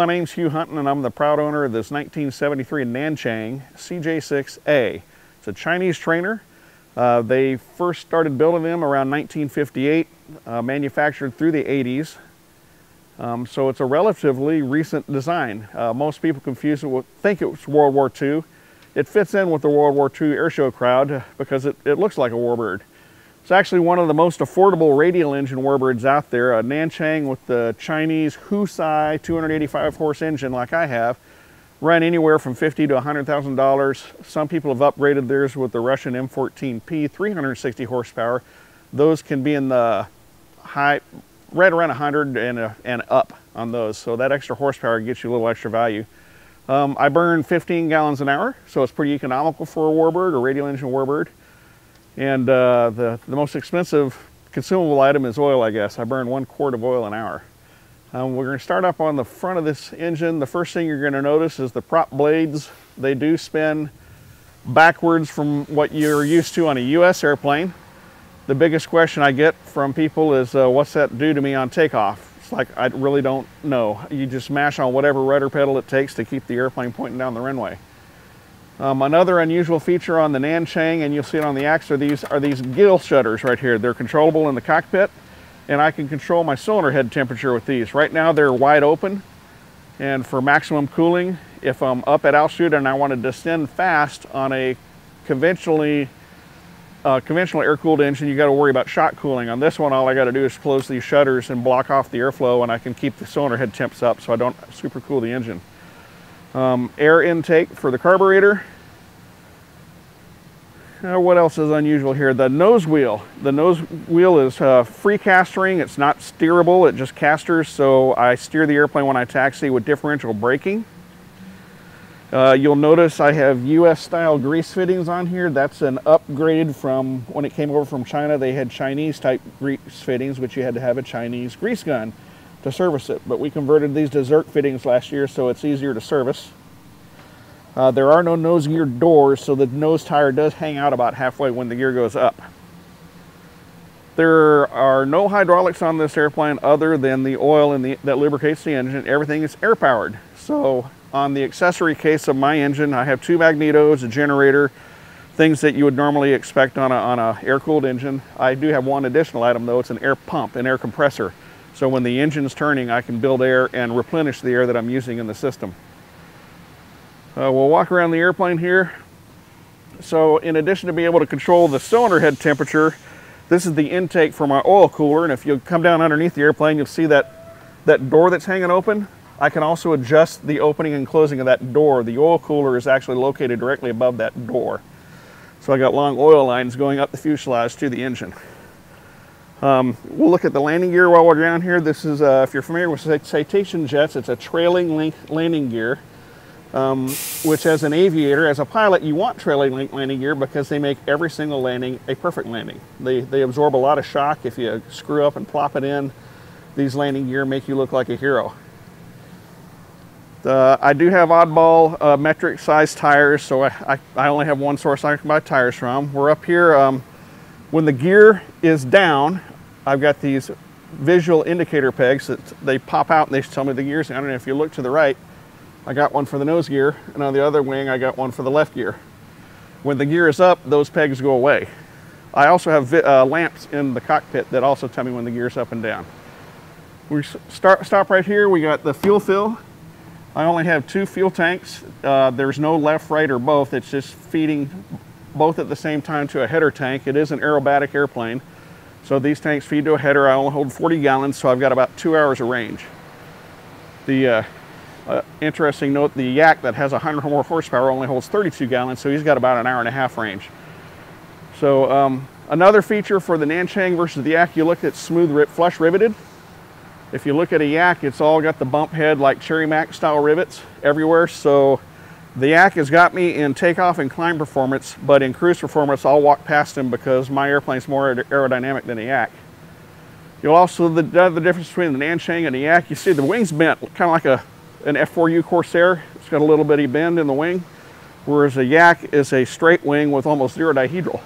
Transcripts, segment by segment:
my name's Hugh Hunton, and I'm the proud owner of this 1973 Nanchang CJ6A. It's a Chinese trainer. They first started building them around 1958, manufactured through the 80s. So it's a relatively recent design. Most people confuse it with, think it's World War II. It fits in with the World War II airshow crowd because it looks like a warbird. It's actually one of the most affordable radial engine warbirds out there. A Nanchang with the Chinese Husai 285 horse engine like I have run anywhere from $50,000 to $100,000. Some people have upgraded theirs with the Russian M14P 360 horsepower. Those can be in the high, right around 100 and up on those. So that extra horsepower gets you a little extra value. I burn 15 gallons an hour, so it's pretty economical for a warbird, a radial engine warbird. And the most expensive consumable item is oil, I guess. I burn 1 quart of oil an hour. We're going to start up on the front of this engine. The first thing you're going to notice is the prop blades. They do spin backwards from what you're used to on a US airplane. The biggest question I get from people is, what's that do to me on takeoff? It's like, I really don't know. You just mash on whatever rudder pedal it takes to keep the airplane pointing down the runway. Another unusual feature on the Nanchang, and you'll see it on the Axe, are these gill shutters right here. They're controllable in the cockpit, and I can control my cylinder head temperature with these. Right now they're wide open, and for maximum cooling, if I'm up at altitude and I want to descend fast on a conventional air-cooled engine, you got to worry about shock cooling. On this one, all I got to do is close these shutters and block off the airflow, and I can keep the cylinder head temps up so I don't supercool the engine. Air intake for the carburetor. What else is unusual here? The nose wheel. The nose wheel is free castering. It's not steerable, it just casters, so I steer the airplane when I taxi with differential braking. You'll notice I have US style grease fittings on here. That's an upgrade from when it came over from China. They had Chinese type grease fittings, which you had to have a Chinese grease gun to service it, but we converted these to Zerk fittings last year, so it's easier to service. There are no nose gear doors, so the nose tire does hang out about halfway when the gear goes up. There are no hydraulics on this airplane other than the oil that lubricates the engine. Everything is air powered. So on the accessory case of my engine, I have 2 magnetos, a generator, things that you would normally expect on a air-cooled engine. I do have one additional item though. It's an air pump, an air compressor. So when the engine's turning, I can build air and replenish the air that I'm using in the system. We'll walk around the airplane here. So in addition to being able to control the cylinder head temperature, this is the intake for my oil cooler. And if you come down underneath the airplane, you'll see that door that's hanging open. I can also adjust the opening and closing of that door. The oil cooler is actually located directly above that door. So I got long oil lines going up the fuselage to the engine. We'll look at the landing gear while we're down here. This is, if you're familiar with Citation jets, it's a trailing link landing gear. Which as an aviator, as a pilot, you want trailing link landing gear because they make every single landing a perfect landing. They absorb a lot of shock. If you screw up and plop it in, these landing gear make you look like a hero. I do have oddball metric size tires, so I only have one source I can buy tires from. We're up here, when the gear is down, I've got these visual indicator pegs that they pop out and they tell me the gear's down, and if you look to the right, I got one for the nose gear, and on the other wing I got one for the left gear. When the gear is up, those pegs go away. I also have lamps in the cockpit that also tell me when the gear's up and down. We stop right here. We got the fuel fill. I only have 2 fuel tanks. There's no left, right, or both. It's just feeding both at the same time to a header tank. It is an aerobatic airplane, so these tanks feed to a header. I only hold 40 gallons, so I've got about 2 hours of range. The interesting note, the Yak that has 100 more horsepower only holds 32 gallons, so he's got about an hour and a half range. So another feature for the Nanchang versus the Yak, you look at smooth flush riveted. If you look at a Yak, it's all got the bump head like Cherry Mac style rivets everywhere. So the Yak has got me in takeoff and climb performance, but in cruise performance, I'll walk past him because my airplane's more aerodynamic than a Yak. You'll also, the difference between the Nanchang and the Yak, you see the wing's bent, kind of like an F4U Corsair. It's got a little bitty bend in the wing, whereas a Yak is a straight wing with almost zero dihedral.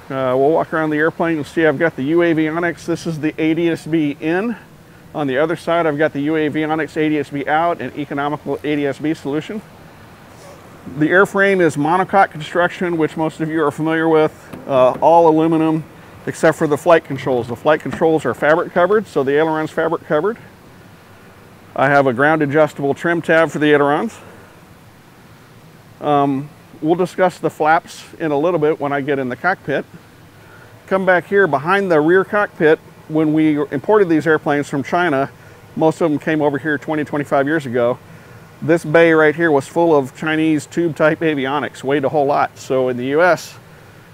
We'll walk around the airplane. You'll see I've got the UAvionics. This is the ADS-B in. On the other side, I've got the UAVionics ADS-B out and economical ADS-B solution. The airframe is monocoque construction, which most of you are familiar with, all aluminum except for the flight controls. The flight controls are fabric covered, so the aileron's fabric covered. I have a ground adjustable trim tab for the ailerons. We'll discuss the flaps in a little bit when I get in the cockpit. Come back here behind the rear cockpit. When we imported these airplanes from China, most of them came over here 20-25 years ago. This bay right here was full of Chinese tube type avionics, weighed a whole lot. So in the US,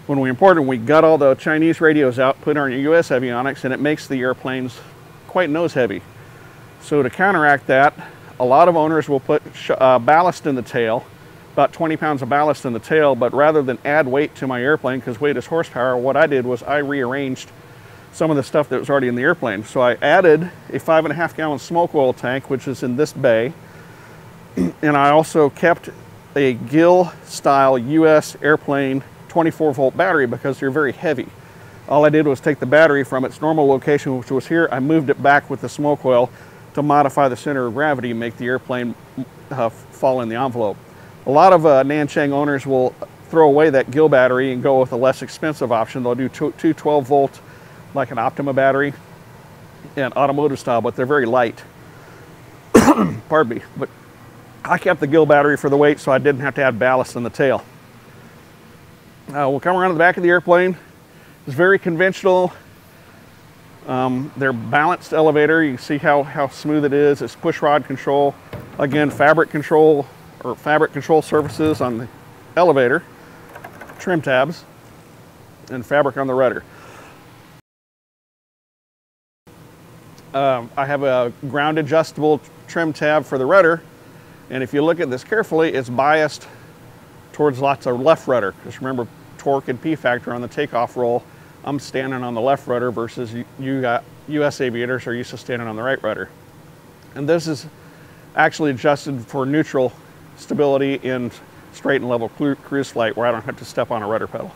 when we imported them, we got all the Chinese radios out, put our US avionics, and it makes the airplanes quite nose heavy. So to counteract that, a lot of owners will put ballast in the tail, about 20 pounds of ballast in the tail, but rather than add weight to my airplane, because weight is horsepower, what I did was I rearranged some of the stuff that was already in the airplane. So I added a 5.5 gallon smoke oil tank, which is in this bay, and I also kept a Gill style US airplane 24 volt battery because they're very heavy. All I did was take the battery from its normal location, which was here. I moved it back with the smoke oil to modify the center of gravity and make the airplane fall in the envelope. A lot of Nanchang owners will throw away that Gill battery and go with a less expensive option. They'll do two 12 volt, like an Optima battery, and automotive style, but they're very light. Pardon me. But I kept the Gill battery for the weight, so I didn't have to add ballast in the tail. We'll come around to the back of the airplane. It's very conventional. They're balanced elevator. You can see how smooth it is. It's push rod control. Again, fabric control or fabric control surfaces on the elevator, trim tabs, and fabric on the rudder. I have a ground adjustable trim tab for the rudder, and if you look at this carefully, it's biased towards lots of left rudder. Just remember, torque and P factor on the takeoff roll, I'm standing on the left rudder versus US aviators are used to standing on the right rudder. And this is actually adjusted for neutral stability in straight and level cruise flight where I don't have to step on a rudder pedal.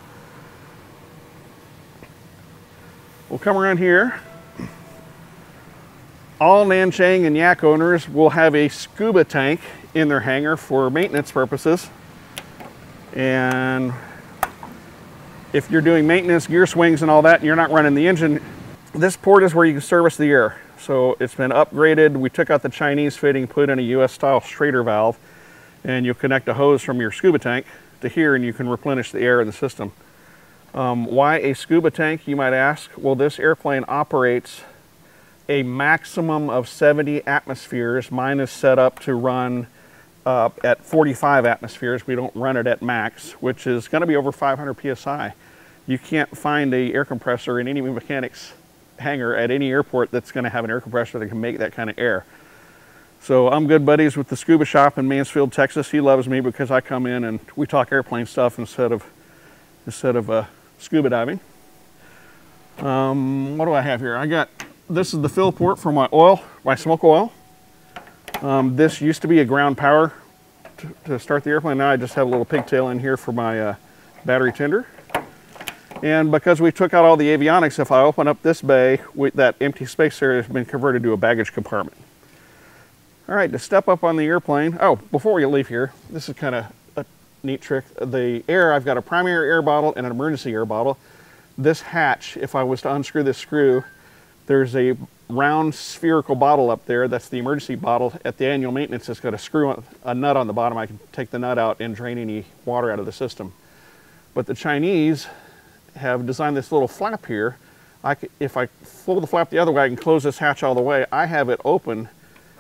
We'll come around here. All Nanchang and Yak owners will have a scuba tank in their hangar for maintenance purposes. And if you're doing maintenance, gear swings and all that, and you're not running the engine, this port is where you can service the air. So it's been upgraded. We took out the Chinese fitting, put in a US style Schrader valve, and you'll connect a hose from your scuba tank to here and you can replenish the air in the system. Why a scuba tank, you might ask? Well, this airplane operates a maximum of 70 atmospheres. Mine is set up to run at 45 atmospheres. We don't run it at max, which is going to be over 500 psi. You can't find a air compressor in any mechanics hangar at any airport that's going to have an air compressor that can make that kind of air. So I'm good buddies with the scuba shop in Mansfield, Texas. He loves me because I come in and we talk airplane stuff instead of scuba diving. What do I have here? This is the fill port for my oil, my smoke oil. This used to be a ground power to start the airplane. Now I just have a little pigtail in here for my battery tender. And because we took out all the avionics, if I open up this bay, that empty space there has been converted to a baggage compartment. All right, to step up on the airplane. Oh, before we leave here, this is kind of a neat trick. The air, I've got a primary air bottle and an emergency air bottle. This hatch, if I was to unscrew this screw, there's a round spherical bottle up there. That's the emergency bottle. At the annual maintenance, it's got a nut on the bottom. I can take the nut out and drain any water out of the system. But the Chinese have designed this little flap here. If I fold the flap the other way, I can close this hatch all the way. I have it open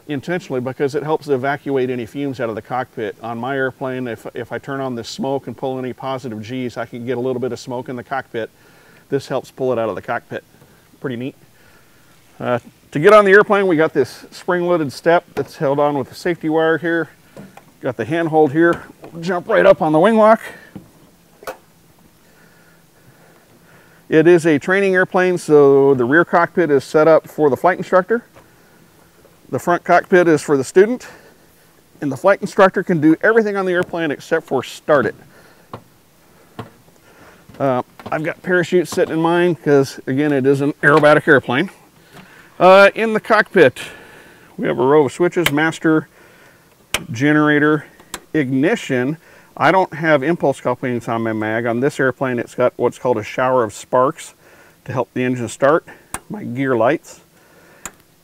intentionally because it helps evacuate any fumes out of the cockpit. On my airplane, if I turn on the smoke and pull any positive G's, I can get a little bit of smoke in the cockpit. This helps pull it out of the cockpit. Pretty neat. To get on the airplane, we got this spring-loaded step that's held on with a safety wire here. Got the handhold here. We'll jump right up on the wing walk. It is a training airplane, so the rear cockpit is set up for the flight instructor. The front cockpit is for the student, and the flight instructor can do everything on the airplane except for start it. I've got parachutes sitting in mine because, again, it is an aerobatic airplane. In the cockpit, we have a row of switches: master, generator, ignition. I don't have impulse couplings on my mag. On this airplane, it's got what's called a shower of sparks to help the engine start. My gear lights,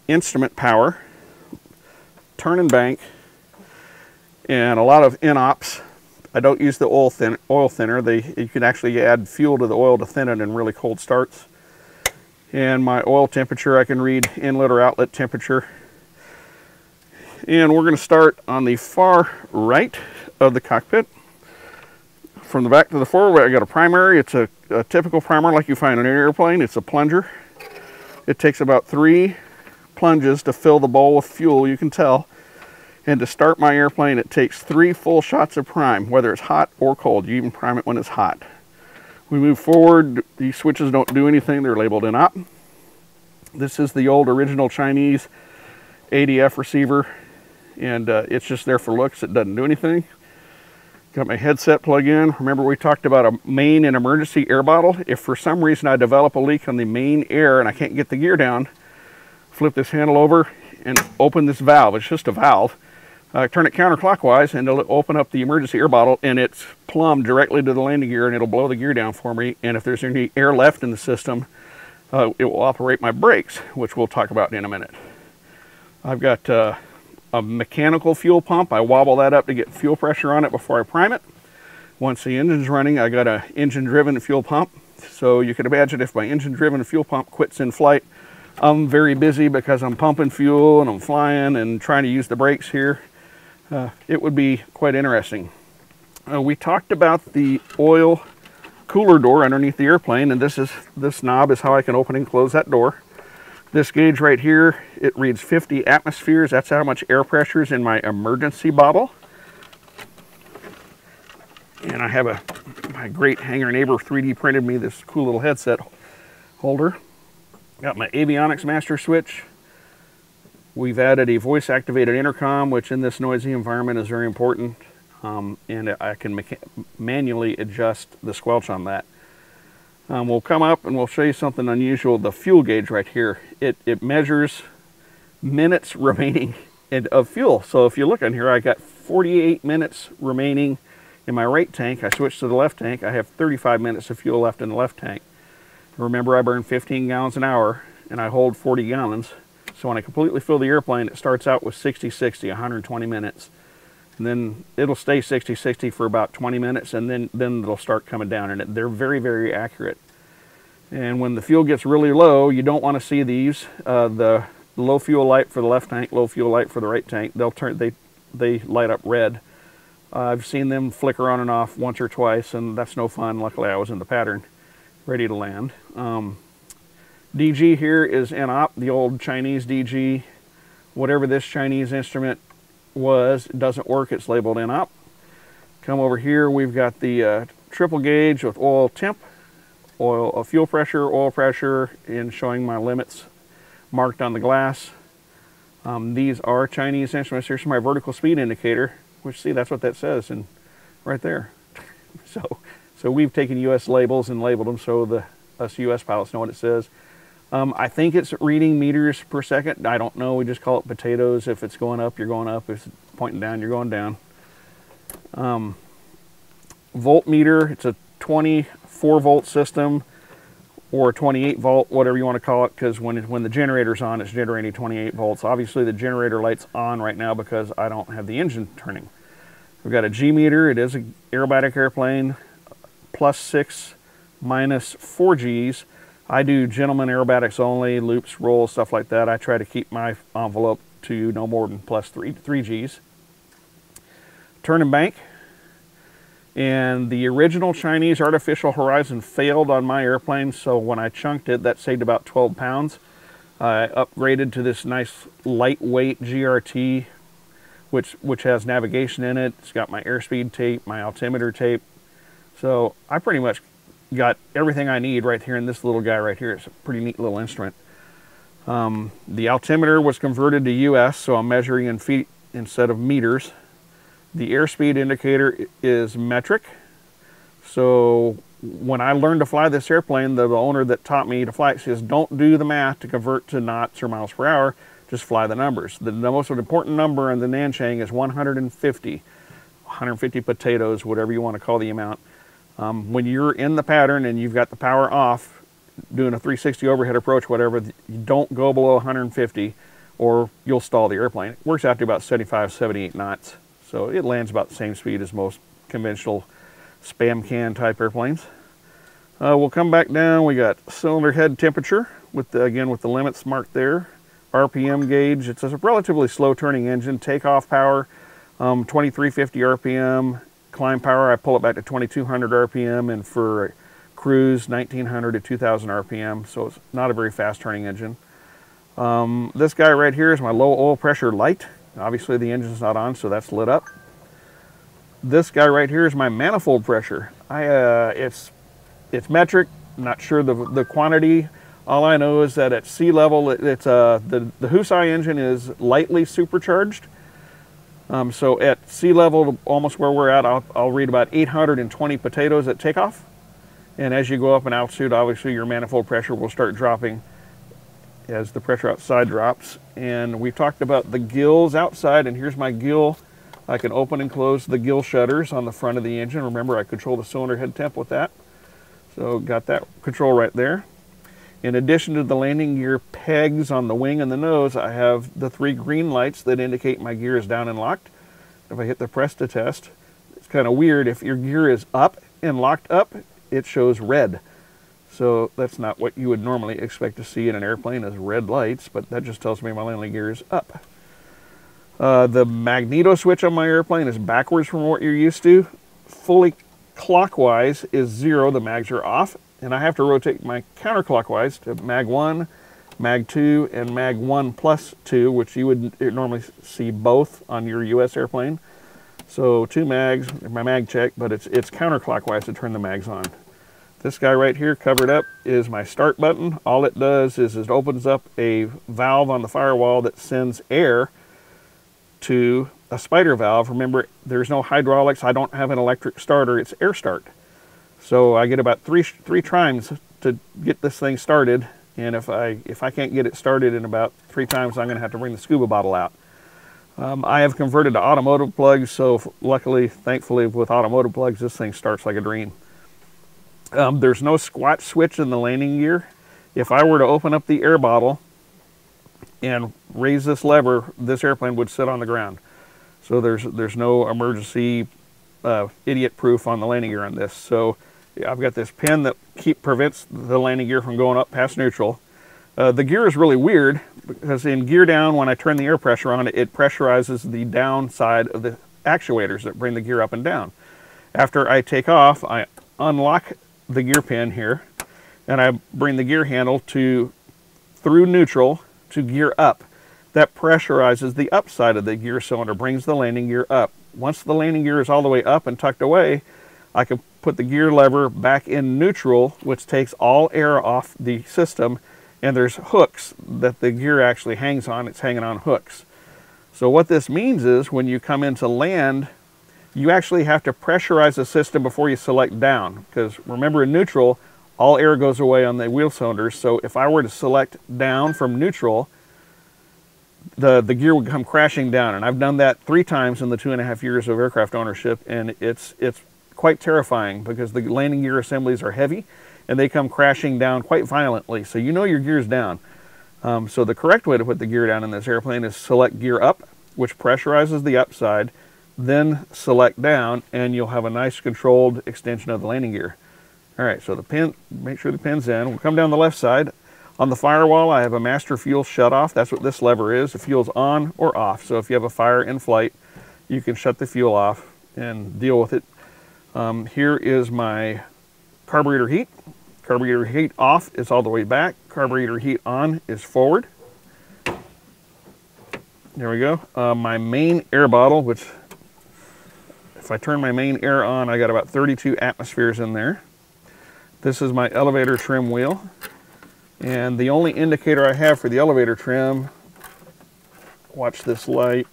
instrument power, turn and bank, and a lot of INOPS. I don't use the oil thinner. You can actually add fuel to the oil to thin it in really cold starts. And my oil temperature, I can read inlet or outlet temperature. And we're going to start on the far right of the cockpit. From the back to the forward, I got a primary. It's a typical primer like you find on an airplane. It's a plunger. It takes about 3 plunges to fill the bowl with fuel, you can tell. And to start my airplane, it takes 3 full shots of prime, whether it's hot or cold. You even prime it when it's hot. We move forward. These switches don't do anything. They're labeled INOP. This is the old original Chinese ADF receiver, and it's just there for looks. It doesn't do anything. Got my headset plug in. Remember, we talked about a main and emergency air bottle. If for some reason I develop a leak on the main air and I can't get the gear down, flip this handle over and open this valve. It's just a valve. Turn it counterclockwise and it'll open up the emergency air bottle, and it's plumbed directly to the landing gear, and it'll blow the gear down for me. And if there's any air left in the system, it will operate my brakes, which we'll talk about in a minute. I've got a mechanical fuel pump. I wobble that up to get fuel pressure on it before I prime it. Once the engine's running, I got an engine-driven fuel pump. So you can imagine if my engine-driven fuel pump quits in flight, I'm very busy because I'm pumping fuel and I'm flying and trying to use the brakes here. It would be quite interesting. We talked about the oil cooler door underneath the airplane, and this knob is how I can open and close that door. This gauge right here, it reads 50 atmospheres. That's how much air pressure is in my emergency bottle. And I have my great hangar neighbor 3D printed me this cool little headset holder. Got my avionics master switch. We've added a voice activated intercom, which in this noisy environment is very important. And I can manually adjust the squelch on that. We'll come up and we'll show you something unusual. The fuel gauge right here, it measures minutes remaining of fuel. So if you look on here, I got 48 minutes remaining in my right tank. I switched to the left tank. I have 35 minutes of fuel left in the left tank. Remember, I burn 15 gallons an hour and I hold 40 gallons. So when I completely fill the airplane, it starts out with 60-60, 120 minutes. And then it'll stay 60-60 for about 20 minutes, and then it'll start coming down. And they're very, very accurate. And when the fuel gets really low, you don't want to see these. The low fuel light for the left tank, low fuel light for the right tank, they light up red. I've seen them flicker on and off once or twice, and that's no fun. Luckily, I was in the pattern, ready to land. DG here is INOP, the old Chinese DG. Whatever this Chinese instrument was, it doesn't work. It's labeled INOP. Come over here, we've got the triple gauge with oil temp, fuel pressure, oil pressure, and showing my limits marked on the glass. These are Chinese instruments. Here's my vertical speed indicator, which, see, that's what that says, and right there. So we've taken U.S. labels and labeled them so us U.S. pilots know what it says. I think it's reading meters per second. I don't know. We just call it potatoes. If it's going up, you're going up. If it's pointing down, you're going down. Voltmeter, it's a 24 volt system or a 28 volt, whatever you want to call it, because when the generator's on, it's generating 28 volts. Obviously, the generator light's on right now because I don't have the engine turning. We've got a G meter. It is an aerobatic airplane, +6, -4 Gs. I do gentleman aerobatics only, loops, rolls, stuff like that. I try to keep my envelope to no more than +3 Gs. Turn and bank. And the original Chinese Artificial Horizon failed on my airplane, so when I chunked it, that saved about 12 pounds. I upgraded to this nice lightweight GRT, which has navigation in it. It's got my airspeed tape, my altimeter tape. So I pretty much got everything I need right here in this little guy right here. It's a pretty neat little instrument. The altimeter was converted to US, so I'm measuring in feet instead of meters. The airspeed indicator is metric. So when I learned to fly this airplane, the owner that taught me to fly it says, don't do the math to convert to knots or miles per hour, just fly the numbers. The most important number in the Nanchang is 150. 150 potatoes, whatever you want to call the amount. When you're in the pattern and you've got the power off, doing a 360 overhead approach, whatever, you don't go below 150 or you'll stall the airplane. It works out to about 75, 78 knots. So it lands about the same speed as most conventional spam can type airplanes. We'll come back down. We got cylinder head temperature with again with the limits marked there. RPM gauge. It's a relatively slow turning engine. Takeoff power 2350 RPM. Climb power, I pull it back to 2200 RPM, and for cruise 1900 to 2000 RPM. So it's not a very fast turning engine. This guy right here is my low oil pressure light. Obviously the engine's not on, so that's lit up. This guy right here is my manifold pressure. It's metric. I'm not sure the quantity. All I know is that at sea level, it's the Husai engine is lightly supercharged. So at sea level, almost where we're at, I'll read about 820 potatoes at takeoff. And as you go up in altitude, obviously your manifold pressure will start dropping as the pressure outside drops. And we've talked about the gills outside, and here's my gill. I can open and close the gill shutters on the front of the engine. Remember, I control the cylinder head temp with that. So got that control right there. In addition to the landing gear pegs on the wing and the nose, I have the 3 green lights that indicate my gear is down and locked. If I hit the press to test, it's kind of weird. If your gear is up and locked up, it shows red. So that's not what you would normally expect to see in an airplane, is red lights, but that just tells me my landing gear is up. The magneto switch on my airplane is backwards from what you're used to. Fully clockwise is 0, the mags are off. And I have to rotate my counterclockwise to mag 1, mag 2, and mag 1 plus 2, which you would normally see both on your US airplane. So 2 mags, my mag check, but it's counterclockwise to turn the mags on. This guy right here covered up is my start button. All it does is it opens up a valve on the firewall that sends air to a spider valve. Remember, there's no hydraulics. I don't have an electric starter. It's air start. So I get about three tries to get this thing started, and if I can't get it started in about 3 times, I'm going to have to bring the scuba bottle out. I have converted to automotive plugs, so luckily, thankfully, with automotive plugs, this thing starts like a dream. There's no squat switch in the landing gear. If I were to open up the air bottle and raise this lever, this airplane would sit on the ground. So there's no emergency idiot proof on the landing gear on this. So I've got this pin that prevents the landing gear from going up past neutral. The gear is really weird because in gear down, when I turn the air pressure on, it pressurizes the down side of the actuators that bring the gear up and down. After I take off, I unlock the gear pin here, and I bring the gear handle through neutral to gear up. That pressurizes the upside of the gear cylinder, brings the landing gear up. Once the landing gear is all the way up and tucked away, I can put the gear lever back in neutral, which takes all air off the system, and there's hooks that the gear actually hangs on. It's hanging on hooks. So what this means is when you come into land, you actually have to pressurize the system before you select down, because remember, in neutral, all air goes away on the wheel cylinders. So if I were to select down from neutral, the gear would come crashing down. And I've done that 3 times in the 2.5 years of aircraft ownership, and it's quite terrifying because the landing gear assemblies are heavy and they come crashing down quite violently. So you know your gear's down. So the correct way to put the gear down in this airplane is select gear up, which pressurizes the upside, then select down, and you'll have a nice controlled extension of the landing gear. All right, so the pin, make sure the pin's in. We'll come down the left side. On the firewall, I have a master fuel shutoff. That's what this lever is. The fuel's on or off. So if you have a fire in flight, you can shut the fuel off and deal with it. Here is my carburetor heat. Carburetor heat off is all the way back. Carburetor heat on is forward. There we go. My main air bottle, which if I turn my main air on, I got about 32 atmospheres in there. This is my elevator trim wheel. And the only indicator I have for the elevator trim, watch this light.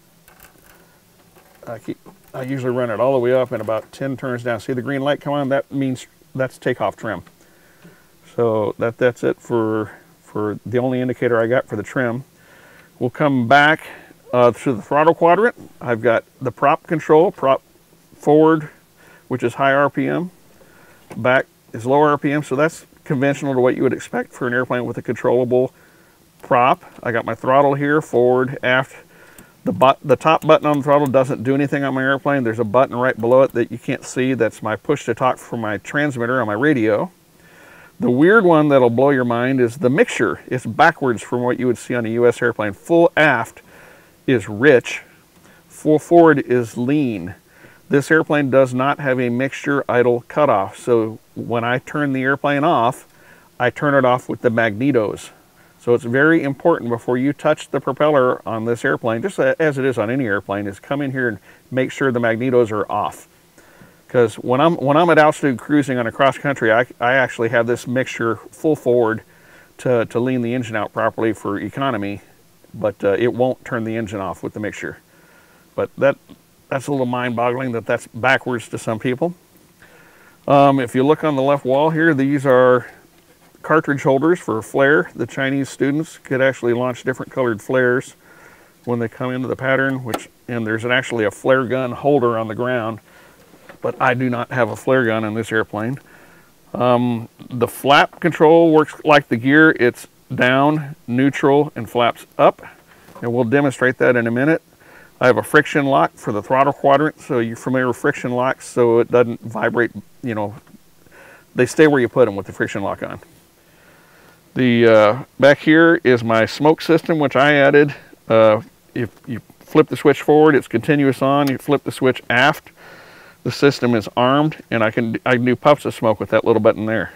I usually run it all the way up and about 10 turns down. See the green light come on? That means that's takeoff trim. So that's it for the only indicator I got for the trim. We'll come back to the throttle quadrant. I've got the prop control, prop forward, which is high RPM, back is low RPM, so that's conventional to what you would expect for an airplane with a controllable prop. I got my throttle here, forward, aft. The top button on the throttle doesn't do anything on my airplane. There's a button right below it that you can't see. That's my push to talk for my transmitter on my radio. The weird one that'll blow your mind is the mixture. It's backwards from what you would see on a US airplane. Full aft is rich, full forward is lean. This airplane does not have a mixture idle cutoff, so when I turn the airplane off, I turn it off with the magnetos. So it's very important before you touch the propeller on this airplane, just as it is on any airplane, is come in here and make sure the magnetos are off. Because when I'm at altitude cruising on a cross country, I actually have this mixture full forward to lean the engine out properly for economy, but it won't turn the engine off with the mixture. But that's a little mind-boggling that that's backwards to some people. If you look on the left wall here, these are cartridge holders for a flare. The Chinese students could actually launch different colored flares when they come into the pattern, and there's actually a flare gun holder on the ground, but I do not have a flare gun in this airplane. The flap control works like the gear. It's down, neutral, and flaps up, and we'll demonstrate that in a minute. I have a friction lock for the throttle quadrant, so you're familiar with friction locks, so it doesn't vibrate, you know, they stay where you put them with the friction lock on. The back here is my smoke system, which I added. If you flip the switch forward, it's continuous on. You flip the switch aft, the system is armed, and I can do puffs of smoke with that little button there.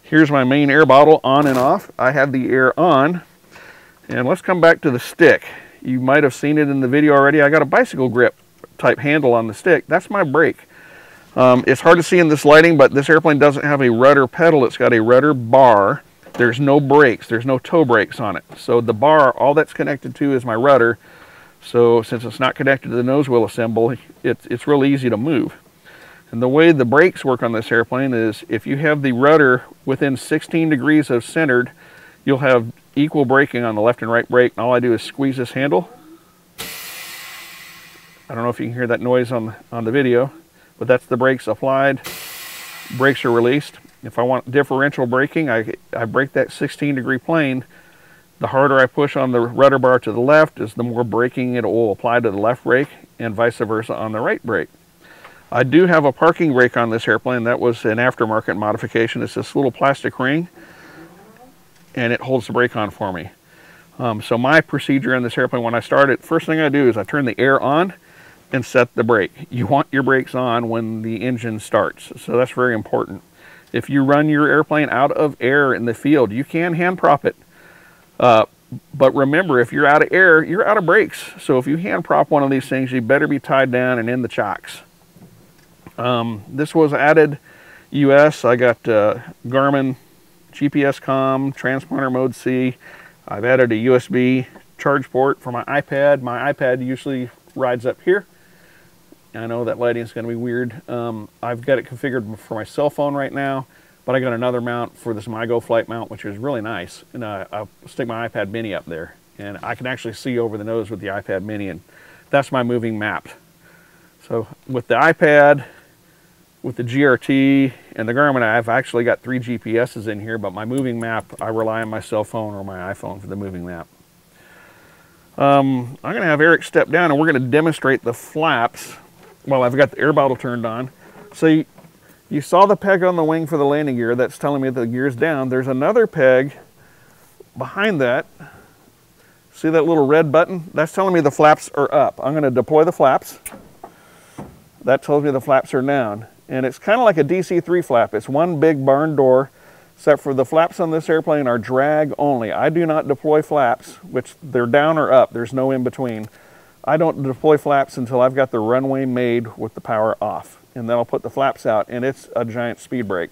Here's my main air bottle on and off. I have the air on, and let's come back to the stick. You might have seen it in the video already. I got a bicycle grip type handle on the stick. That's my brake. It's hard to see in this lighting, but this airplane doesn't have a rudder pedal. It's got a rudder bar. There's no brakes. There's no toe brakes on it. So the bar, all that's connected to is my rudder. So since it's not connected to the nose wheel assemble, it's really easy to move. And the way the brakes work on this airplane is if you have the rudder within 16 degrees of centered, you'll have equal braking on the left and right brake. And all I do is squeeze this handle. I don't know if you can hear that noise on the video, but that's the brakes applied. Brakes are released. If I want differential braking, I brake that 16-degree plane. The harder I push on the rudder bar to the left is the more braking it will apply to the left brake, and vice versa on the right brake. I do have a parking brake on this airplane. That was an aftermarket modification. It's this little plastic ring, and it holds the brake on for me. So my procedure in this airplane, when I start it, first thing I do is I turn the air on and set the brake. You want your brakes on when the engine starts, so that's very important. If you run your airplane out of air in the field, you can hand prop it. But remember, if you're out of air, you're out of brakes. So if you hand prop one of these things, you better be tied down and in the chocks. This was added US. I got Garmin GPS COM, transponder mode C. I've added a USB charge port for my iPad. My iPad usually rides up here. I know that lighting is going to be weird. I've got it configured for my cell phone right now, but I got another mount for this MyGo flight mount, which is really nice. And I'll stick my iPad mini up there, and I can actually see over the nose with the iPad mini, and that's my moving map. So with the iPad, with the GRT, and the Garmin, I've actually got 3 GPSs in here, but my moving map, I rely on my cell phone or my iPhone for the moving map. I'm going to have Eric step down, and we're going to demonstrate the flaps while I've got the air bottle turned on. So you saw the peg on the wing for the landing gear. That's telling me the gear's down. There's another peg behind that. See that little red button? That's telling me the flaps are up. I'm going to deploy the flaps. That tells me the flaps are down. And it's kind of like a DC-3 flap. It's one big barn door, except for the flaps on this airplane are drag only. I do not deploy flaps, which they're down or up. There's no in between. I don't deploy flaps until I've got the runway made with the power off. And then I'll put the flaps out, and it's a giant speed brake.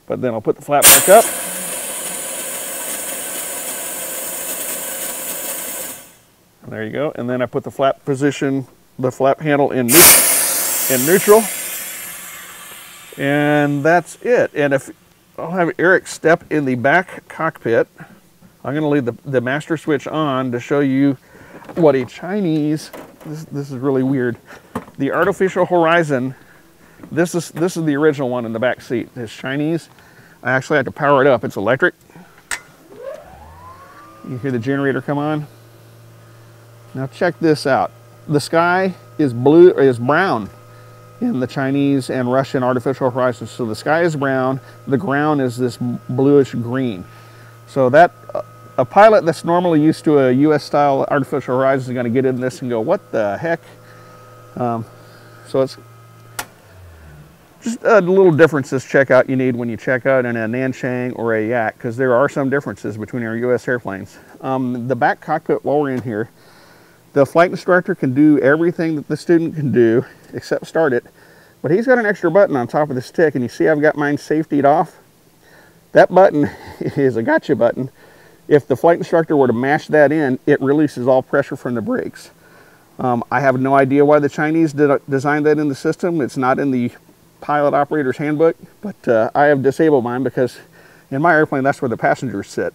But then I'll put the flap back up. And there you go. And then I put the flap position, the flap handle in neutral. And that's it. And if I'll have Eric step in the back cockpit, I'm going to leave the master switch on to show you what a Chinese, this is really weird. The Artificial Horizon, this is the original one in the back seat. It's Chinese. I actually had to power it up. It's electric. You hear the generator come on. Now check this out. The sky is brown in the Chinese and Russian Artificial Horizons. So the sky is brown, the ground is this bluish green. So that a pilot that's normally used to a US style Artificial Horizon is going to get in this and go, what the heck? So it's just a little differences you need when you check out in a Nanchang or a Yak, because there are some differences between our US airplanes. The back cockpit, while we're in here, the flight instructor can do everything that the student can do except start it, but he's got an extra button on top of the stick, and you see I've got mine safetied off. That button is a gotcha button. If the flight instructor were to mash that in, it releases all pressure from the brakes. I have no idea why the Chinese designed that in the system. It's not in the pilot operator's handbook, but I have disabled mine because in my airplane, that's where the passengers sit.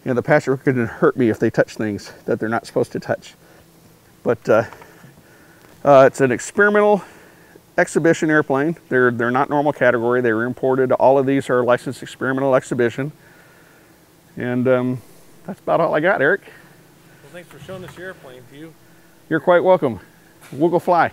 You know, the passenger can hurt me if they touch things that they're not supposed to touch. But it's an experimental exhibition airplane. They're not normal category. They were imported. All of these are licensed experimental exhibition. And that's about all I got, Eric. Well, thanks for showing us your airplane, Hugh. You're quite welcome. We'll go fly.